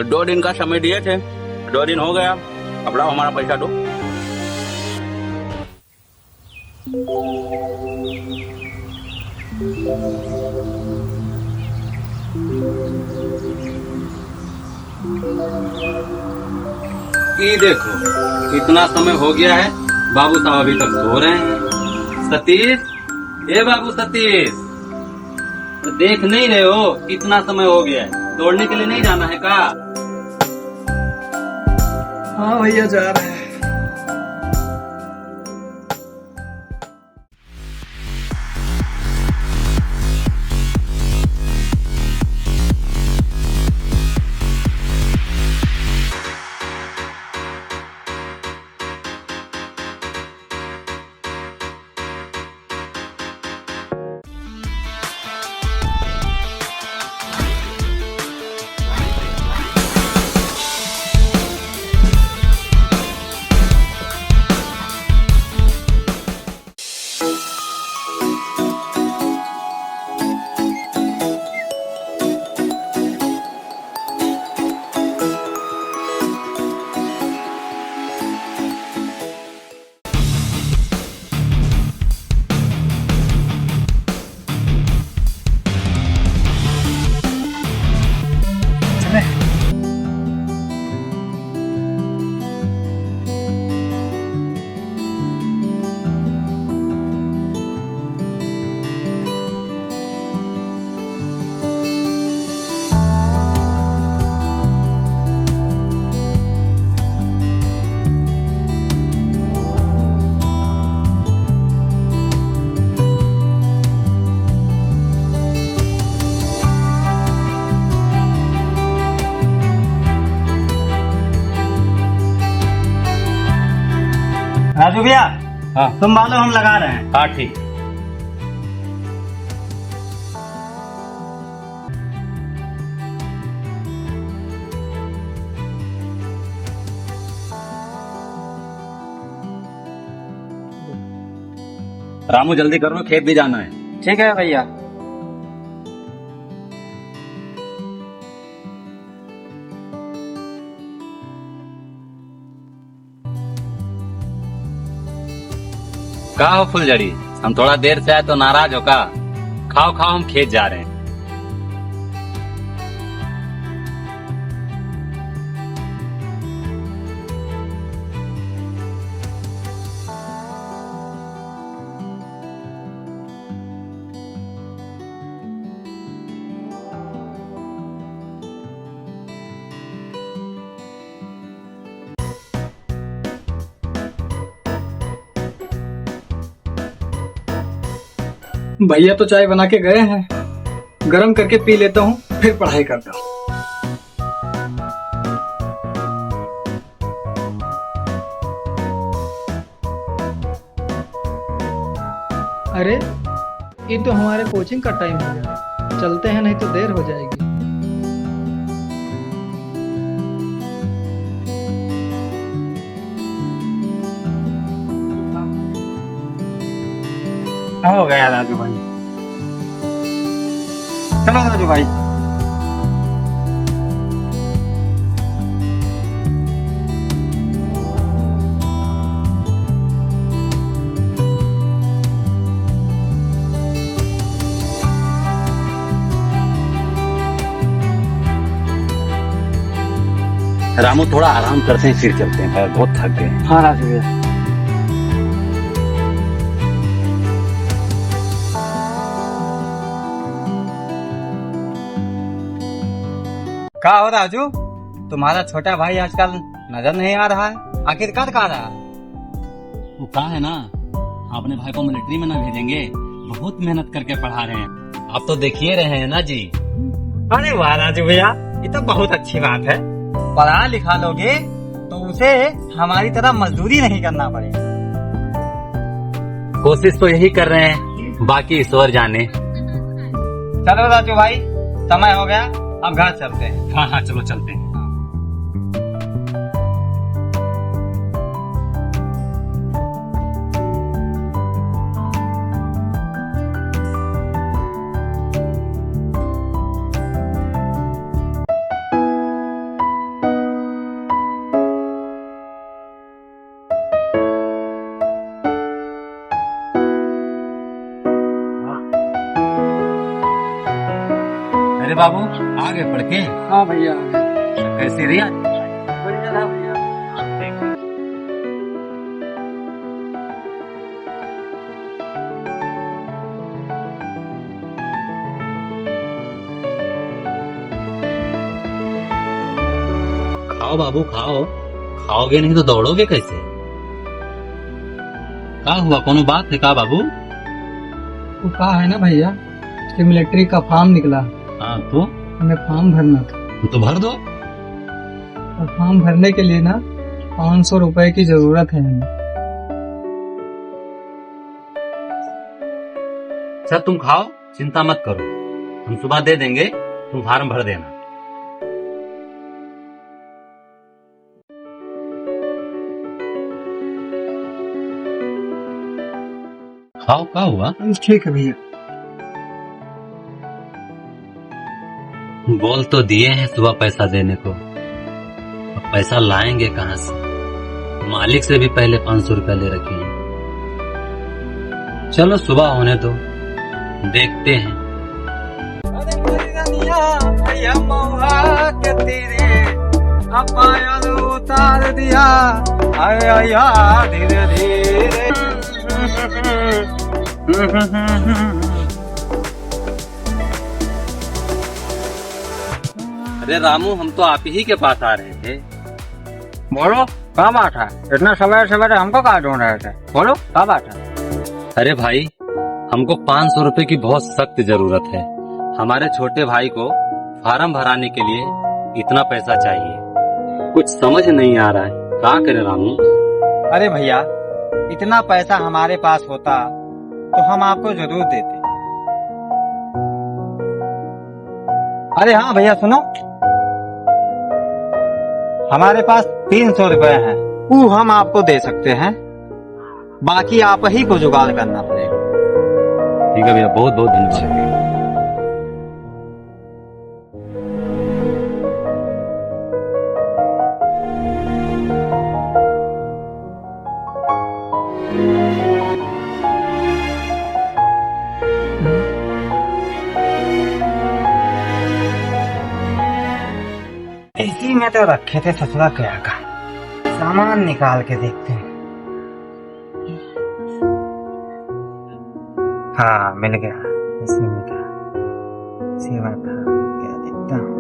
2 दिन का समय दिए थे, 2 दिन हो गया। अब लाओ हमारा पैसा दो। ये देखो, इतना समय हो गया है, बाबू साहब अभी तक सो रहे हैं। सतीश, ए बाबू सतीश, देख नहीं रहे हो कितना समय हो गया है? दौड़ने के लिए नहीं जाना है का? हाँ भैया जा रहे हैं। राजू भैया, हाँ तुम मानो हम लगा रहे हैं। हाँ ठीक। रामू जल्दी करो, खेत भी जाना है। ठीक है भैया। का हो फुलझड़ी, हम थोड़ा देर से आए तो नाराज हो का? खाओ खाओ, हम खेत जा रहे हैं। भैया तो चाय बना के गए हैं, गरम करके पी लेता हूँ, फिर पढ़ाई करता हूँ। अरे ये तो हमारे कोचिंग का टाइम हो गया, चलते हैं नहीं तो देर हो जाएगी। हो गया राजू भाई, चलो राजू भाई। रामू थोड़ा आराम करते हैं फिर चलते हैं भाई, बहुत थक गए। हाँ राजू भैया। क्या हो राजू, तुम्हारा छोटा भाई आजकल नजर नहीं आ रहा है, आखिरकार कहाँ रहा? वो कहा है ना, अपने भाई को मिलिट्री में ना भेजेंगे, बहुत मेहनत करके पढ़ा रहे हैं। आप तो देखिए रहे हैं ना जी। अरे वाह राजू भैया, ये तो बहुत अच्छी बात है। पढ़ा लिखा लोगे तो उसे हमारी तरह मजदूरी नहीं करना पड़ेगा। कोशिश तो यही कर रहे हैं, बाकी ईश्वर जाने। चलो राजू भाई, समय हो गया, अब घर चलते हैं। हाँ हाँ चलो चलते हैं। अरे बाबू आगे पढ़ के हाँ भैया कैसी रिया? बढ़िया था भैया। खाओ बाबू खाओ, खाओगे नहीं तो दौड़ोगे कैसे? क्या हुआ, कोनो बात है का बाबू? वो कहा है ना भैया कि मिलिट्री का फॉर्म निकला, हाँ तो हमें फॉर्म भरना था। तो भर दो। और फॉर्म भरने के लिए ना 500 रुपए की जरूरत है हमें। अच्छा तुम खाओ, चिंता मत करो, हम सुबह दे देंगे, तुम फार्म भर देना। खाओ, क्या हुआ? ठीक है भैया। बोल तो दिए हैं सुबह पैसा देने को, अब पैसा लाएंगे कहाँ से? मालिक से भी पहले 500 रुपया ले रखे हैं। चलो सुबह होने दो, देखते हैं। अरे मरिया भैया मौहा के तेरे अपायल उतार दिया, आया या धीरे धीरे। अरे रामू, हम तो आप ही के पास आ रहे थे। बोलो क्या बात है, इतना सवेरे सवेरे हमको कहा ढूंढ रहे थे? बोलो क्या बात है? अरे भाई, हमको 500 रुपए की बहुत सख्त जरूरत है। हमारे छोटे भाई को फार्म भराने के लिए इतना पैसा चाहिए, कुछ समझ नहीं आ रहा है, क्या करे रामू? अरे भैया, इतना पैसा हमारे पास होता तो हम आपको जरूर देते। अरे हाँ भैया सुनो, हमारे पास 300 रुपए हैं, वो हम आपको दे सकते हैं, बाकी आप ही को जुगाड़ करना पड़ेगा। ठीक है भैया, बहुत बहुत धन्यवाद। इसी में तो रखे थे ससुरा क्या का, सामान निकाल के देखते हैं। हाँ मिल गया, इसी में था, सेवा था, क्या देखता हूँ।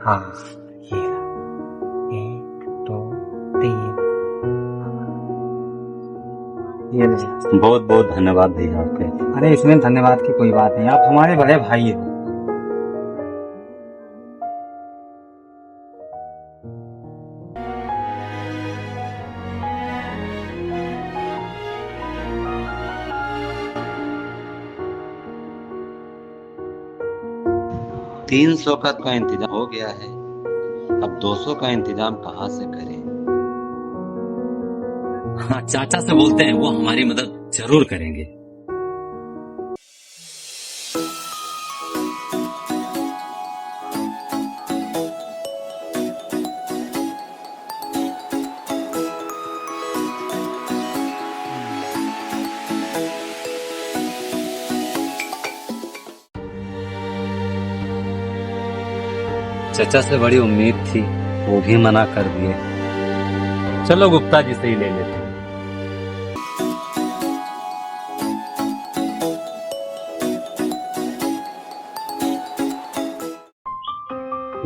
हाँ ये रहा, 1 2 3, ये ले। बहुत बहुत धन्यवाद भैया आपके। अरे इसमें धन्यवाद की कोई बात नहीं, आप हमारे बड़े भाई हो। तीन 300 का तो इंतजाम हो गया है, अब 200 का इंतजाम कहाँ से करें? हाँ, चाचा से बोलते हैं, वो हमारी मदद जरूर करेंगे। चाचा से बड़ी उम्मीद थी, वो भी मना कर दिए। चलो गुप्ता जी से ही ले लेते हैं।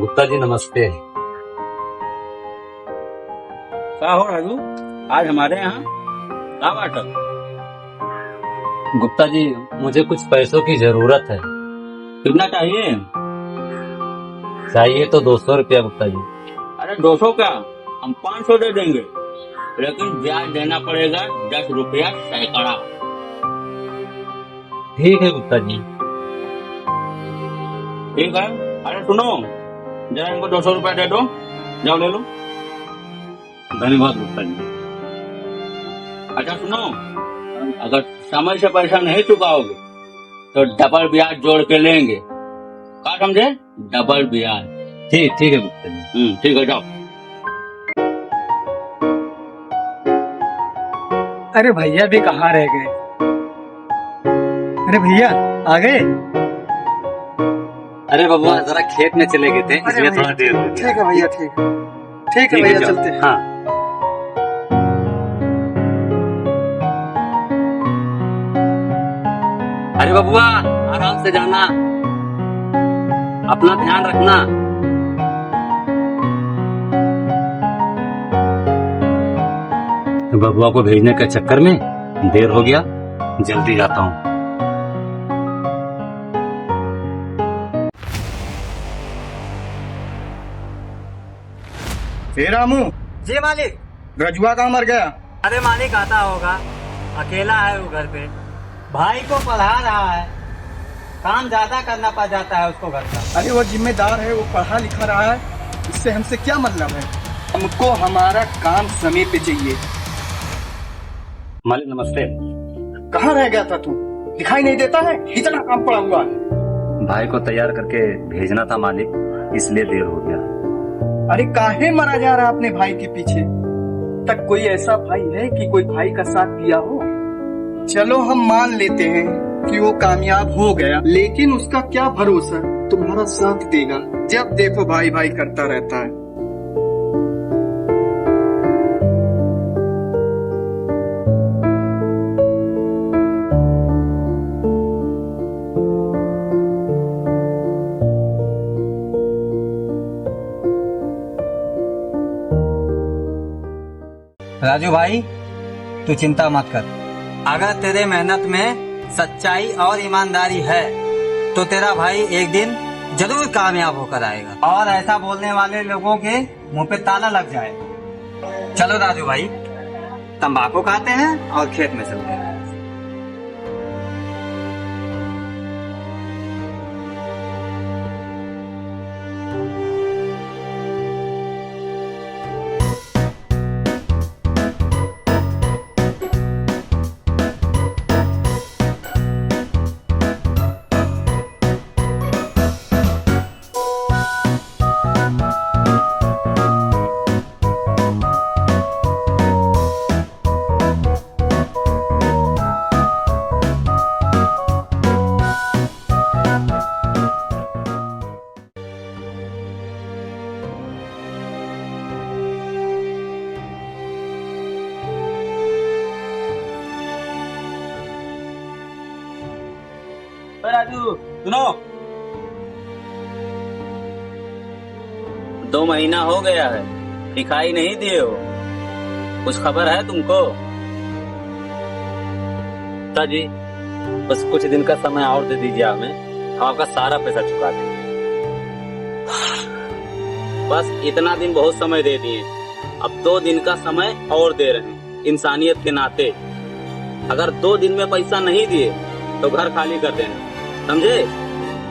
गुप्ता जी नमस्ते। क्या हो राजू, आज हमारे यहाँ क्या बात है? गुप्ता जी, मुझे कुछ पैसों की जरूरत है। कितना चाहिए? चाहिए तो 200 रुपया गुप्ता जी। अरे 200 का, हम 500 दे देंगे, लेकिन ब्याज देना पड़ेगा 10 रुपया सैकड़ा। ठीक है गुप्ता जी। ठीक है। अरे सुनो, जरा इनको 200 रुपया दे दो, जाओ ले लो। धन्यवाद गुप्ता जी। अच्छा सुनो, अगर समय से पैसा नहीं चुकाओगे तो डबल ब्याज जोड़ के लेंगे, क्या समझे? डबल ब्याज। ठीक है गुप्ता जी। ठीक है, जाओ। अरे भैया भी कहाँ रह गए? अरे भैया आ गए। अरे बबुआ जरा खेत में चले गए थे इसलिए थोड़ा देर हो गया। ठीक है भैया, ठीक है, ठीक है भैया, चलते हैं। हाँ। अरे बबुआ आराम से जाना, अपना ध्यान रखना। बबुआ को भेजने के चक्कर में देर हो गया, जल्दी जाता हूँ। रामू, जी मालिक। रजुआ कहाँ मर गया? अरे मालिक आता होगा, अकेला है वो घर पे, भाई को पढ़ा रहा है, काम ज्यादा करना पड़ जाता है उसको घर का। अरे वो जिम्मेदार है, वो पढ़ा लिखा रहा है, इससे हमसे क्या मतलब है? हमको हमारा काम समय पे चाहिए। मालिक नमस्ते। कहाँ रह गया था तू? दिखाई नहीं देता है? इतना काम पड़ा हुआ है। भाई को तैयार करके भेजना था मालिक, इसलिए देर हो गया। अरे काहे मरा जा रहा अपने भाई के पीछे? तक कोई ऐसा भाई है कि कोई भाई का साथ दिया हो? चलो हम मान लेते हैं कि वो कामयाब हो गया, लेकिन उसका क्या भरोसा तुम्हारा साथ देगा? जब देखो भाई भाई करता रहता है। राजू भाई तू चिंता मत कर, अगर तेरे मेहनत में सच्चाई और ईमानदारी है तो तेरा भाई एक दिन जरूर कामयाब होकर आएगा और ऐसा बोलने वाले लोगों के मुंह पे ताला लग जाए। चलो राजू भाई तंबाकू खाते हैं और खेत में चलते हैं। राजू सुनो, 2 महीना हो गया है, दिखाई नहीं दिए हो, कुछ खबर है तुमको? जी बस कुछ दिन का समय और दे दीजिए हमें, हम आपका सारा पैसा चुका देंगे। बस इतना दिन बहुत समय दे दिए, अब 2 दिन का समय और दे रहे हैं इंसानियत के नाते। अगर 2 दिन में पैसा नहीं दिए तो घर खाली कर देना, समझे?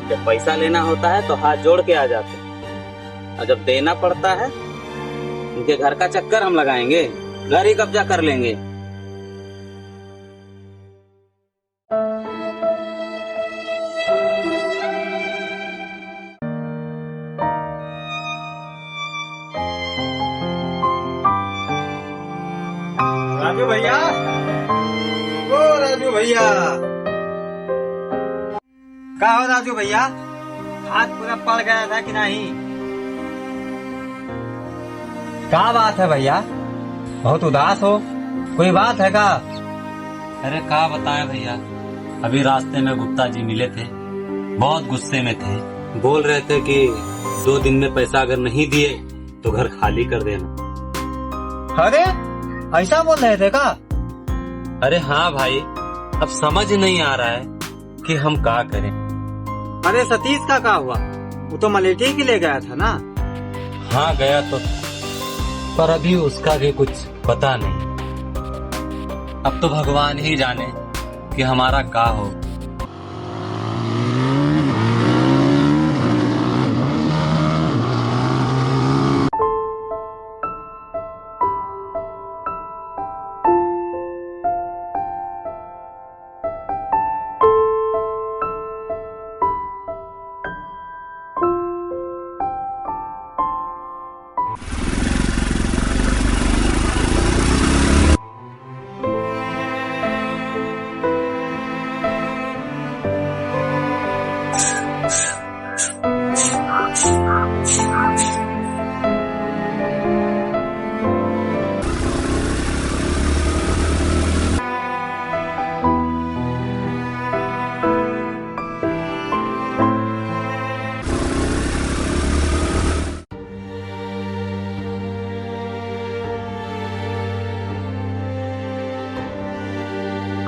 जब पैसा लेना होता है तो हाथ जोड़ के आ जाते हैं, और जब देना पड़ता है उनके घर का चक्कर हम लगाएंगे, घर ही कब्जा कर लेंगे। राजू भैया, ओ राजू भैया, क्या हो राजू भैया, हाथ पूरा पड़ गया था कि नहीं? क्या बात है भैया, बहुत उदास हो, कोई बात है का? अरे क्या बताएं भैया, अभी रास्ते में गुप्ता जी मिले थे, बहुत गुस्से में थे, बोल रहे थे कि 2 दिन में पैसा अगर नहीं दिए तो घर खाली कर देना। अरे ऐसा बोल रहे थे का? अरे हाँ भाई, अब समझ नहीं आ रहा है कि हम क्या करें। अरे सतीश का क्या हुआ? वो तो मलेठी के ले गया था ना? हाँ गया तो, पर अभी उसका भी कुछ पता नहीं। अब तो भगवान ही जाने कि हमारा क्या हो।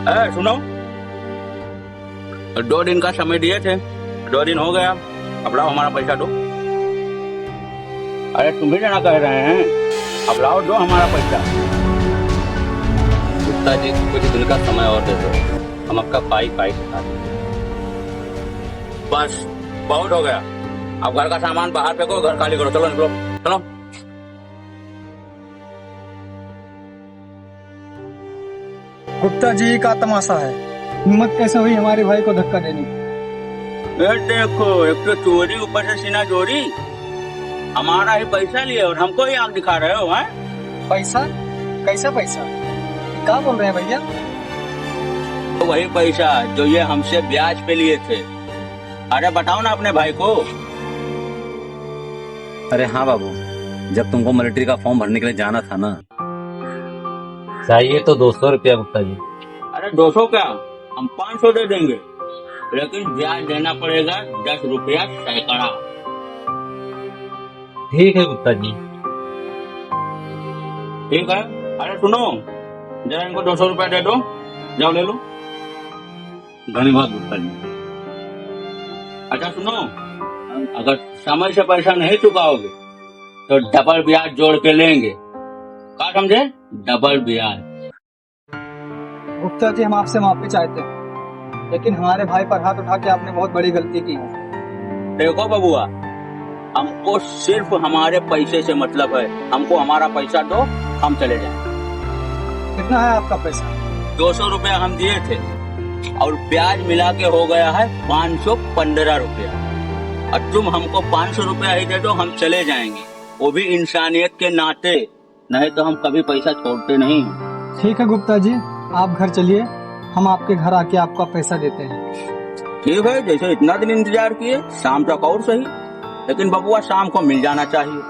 सुनो, 2 दिन का समय दिए थे, 2 दिन हो गया, अब लाओ हमारा पैसा दो। अरे तुम भी जाना कह रहे हैं, अब लाओ दो हमारा पैसा। गुप्ता जी कुछ दिन का समय और दे दो, हम आपका पाई पाई दिखा देंगे। बस बहुत हो गया, अब घर का सामान बाहर फेंको, घर खाली करो, चलो निकलो, चलो। गुप्ता जी का तमाशा है, हिम्मत कैसे हुई हमारे भाई को धक्का देने की? ये देखो, एक तो चोरी ऊपर से सीना चोरी, हमारा ही पैसा लिए और हमको ही आंख दिखा रहे हो, हैं? पैसा? कैसा पैसा? क्या बोल रहे हैं भैया? तो वही पैसा जो ये हमसे ब्याज पे लिए थे। अरे बताओ ना अपने भाई को। अरे हाँ बाबू, जब तुमको मिलिट्री का फॉर्म भरने के लिए जाना था ना, चाहिए तो 200 रुपया गुप्ता जी। अरे 200 क्या, हम 500 दे देंगे, लेकिन ब्याज देना पड़ेगा 10 रुपया सैकड़ा। ठीक है गुप्ता जी। ठीक है। अरे सुनो, जरा इनको 200 रुपया दे दो, जाओ ले लो। धन्यवाद गुप्ता जी। अच्छा सुनो, अगर समय से पैसा नहीं चुकाओगे तो डबल ब्याज जोड़ के लेंगे, क्या समझे? डबल ब्याज। गुप्ता जी हम आपसे माफी चाहते हैं, लेकिन हमारे भाई पर हाथ उठा के आपने बहुत बड़ी गलती की है। देखो बबुआ, हमको सिर्फ हमारे पैसे से मतलब है, हमको हमारा पैसा दो, हम चले जाएं। कितना है आपका पैसा? 200 रुपया हम दिए थे और ब्याज मिला के हो गया है 515 रुपया, और तुम हमको 500 रुपया ही दे दो, हम चले जाएंगे, वो भी इंसानियत के नाते, नहीं तो हम कभी पैसा छोड़ते नहीं। ठीक है गुप्ता जी, आप घर चलिए, हम आपके घर आके आपका पैसा देते हैं। ठीक है, जैसे इतना दिन इंतजार किए, शाम तक और सही, लेकिन बबुआ शाम को मिल जाना चाहिए।